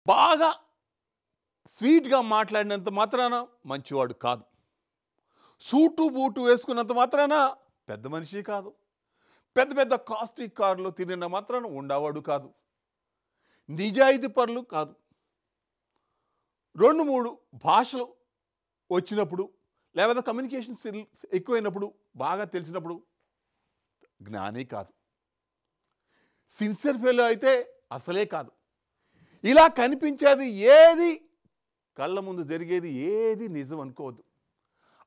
బాగా స్వీట్‌గా మాట్లాడినంత మాత్రాన మంచివాడు కాదు. సూటు, బూటు వేసుకున్నంత మాత్రాన పెద్ద మనిషి కాదు. పెద్ద పెద్ద కాస్ట్లీ కార్‌లో తిరిగిన మాత్రాన ఉండేవాడు కాదు. నిజాయితీ పరులు కాదు. 2, 3 భాషలు వచ్చినప్పుడు లేకపోతే కమ్యూనికేషన్ స్కిల్స్ ఎక్కువైనప్పుడు బాగా తెలిసినప్పుడు జ్ఞాని కాదు. సిన్సియర్ ఫెలో అయితే అసలే కాదు. ఇలా కనిపించేది ఏది కళ్ళ ముందు జరిగేది ఏది నిజం అనుకోవద్దు.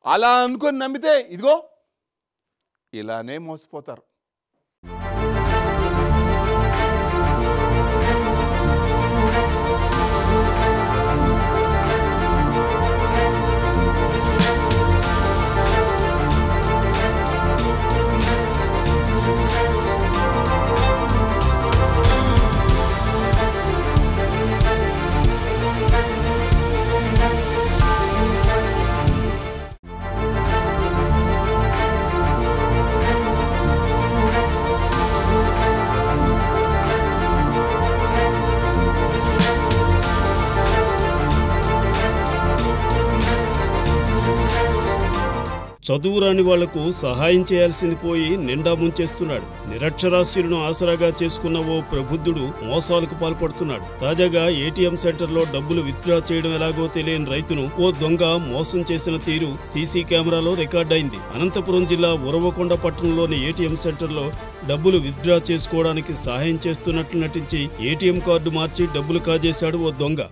అలా అనుకొని నమ్మితే ఇదిగో ఇలానే మోసపోతారు. చదువురాని వాళ్లకు సహాయం చేయాల్సింది పోయి నిండా ముంచేస్తున్నాడు. నిరక్షరాస్యులను ఆసరాగా చేసుకున్న ఓ ప్రబుద్ధుడు మోసాలకు పాల్పడుతున్నాడు. తాజాగా ఏటీఎం సెంటర్లో డబ్బులు విత్డ్రా చేయడం ఎలాగో తెలియని రైతును ఓ దొంగ మోసం చేసిన తీరు సీసీ కెమెరాలో రికార్డైంది. అనంతపురం జిల్లా ఉరవకొండ పట్టణంలోని ఏటీఎం సెంటర్లో డబ్బులు విత్డ్రా చేసుకోవడానికి సహాయం చేస్తున్నట్లు నటించి ఏటీఎం కార్డు మార్చి డబ్బులు కాజేశాడు ఓ దొంగ.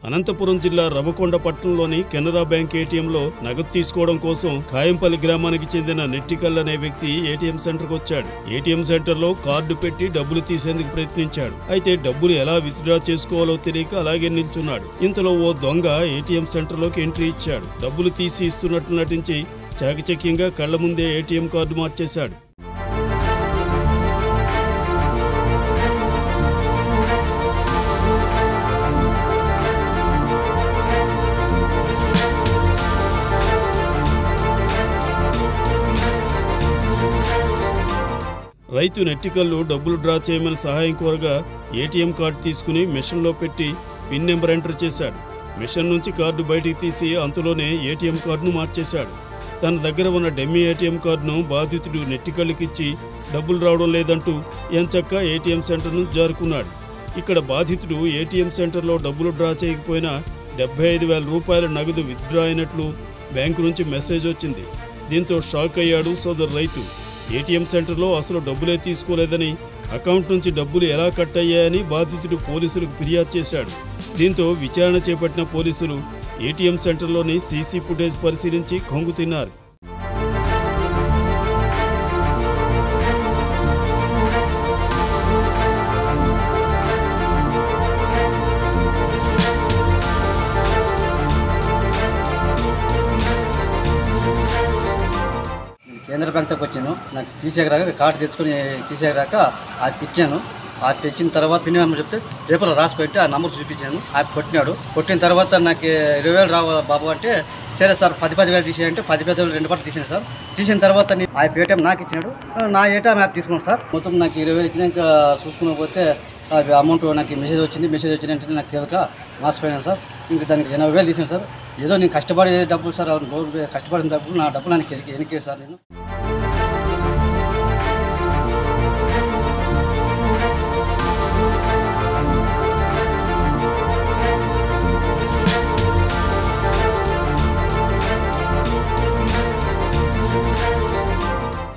అనంతపురం జిల్లా రవకొండ పట్టణంలోని కెనరా బ్యాంక్ ఏటీఎంలో నగదు తీసుకోవడం కోసం ఖాయంపల్లి గ్రామానికి చెందిన నెట్టికల్ అనే వ్యక్తి ఏటీఎం సెంటర్కు వచ్చాడు. ఏటీఎం సెంటర్లో కార్డు పెట్టి డబ్బులు తీసేందుకు ప్రయత్నించాడు. అయితే డబ్బులు ఎలా విత్డ్రా చేసుకోవాలో తెలియక అలాగే నిల్చున్నాడు. ఇంతలో ఓ దొంగ ఏటీఎం సెంటర్లోకి ఎంట్రీ ఇచ్చాడు. డబ్బులు తీసి ఇస్తున్నట్లు నటించి చాకచక్యంగా కళ్ల ముందే ఏటీఎం కార్డు మార్చేశాడు. రైతు నెట్టికల్లు డబ్బులు డ్రా చేయమని సహాయం కోరగా ఏటీఎం కార్డు తీసుకుని మెషిన్లో పెట్టి పిన్ నెంబర్ ఎంటర్ చేశాడు. మెషిన్ నుంచి కార్డు బయటికి తీసి అంతలోనే ఏటీఎం కార్డును మార్చేశాడు. తన దగ్గర ఉన్న డమ్మీ ఏటీఎం కార్డును బాధితుడు నెట్టికల్లుకిచ్చి డబ్బులు రావడం లేదంటూ ఎంచక్క ఏటీఎం సెంటర్ను జారుకున్నాడు. ఇక్కడ బాధితుడు ఏటీఎం సెంటర్లో డబ్బులు డ్రా చేయకపోయినా 75,000 రూపాయల నగదు విత్డ్రా అయినట్లు బ్యాంకు నుంచి మెసేజ్ వచ్చింది. దీంతో షాక్ అయ్యాడు సోదరు రైతు. ఏటీఎం సెంటర్లో అసలు డబ్బులే తీసుకోలేదని, అకౌంట్ నుంచి డబ్బులు ఎలా కట్ అయ్యాయని బాధితుడు పోలీసులకు ఫిర్యాదు చేశాడు. దీంతో విచారణ చేపట్టిన పోలీసులు ఏటీఎం సెంటర్లోని సీసీ ఫుటేజ్ పరిశీలించి కొంగు తిన్నారు. కేంద్ర బ్యాంక్కి వచ్చాను. నాకు తీసేయరాక కార్డు తెచ్చుకొని తీసేయరాక అది ఇచ్చాను. అది తెచ్చిన తర్వాత పిన్ నెంబర్ చెప్తే పేపర్లో రాసి పెట్టి ఆ నెంబర్ చూపించాను. అది కొట్టినాడు. కొట్టిన తర్వాత నాకు 20,000 రావు బాబు అంటే, సరే సార్ 10,000 తీసేయంటే 10,000 2 పాటలు తీసాను సార్. తీసిన తర్వాత ఆ పేటీఎం నాకు ఇచ్చినాడు. నా ఏటీఎం యాప్ తీసుకున్నాను సార్. మొత్తం నాకు 20,000 ఇచ్చినాక చూసుకున్నపోతే అమౌంట్ నాకు మెసేజ్ వచ్చిందంటే నాకు తెలియక మాసిపోయాను సార్. ఇంకా దానికి 80,000 తీసాను సార్. ఏదో నేను కష్టపడే డబ్బులు సార్, కష్టపడిన డబ్బులు నా డబ్బులు నాకు వెనకే సార్ నేను.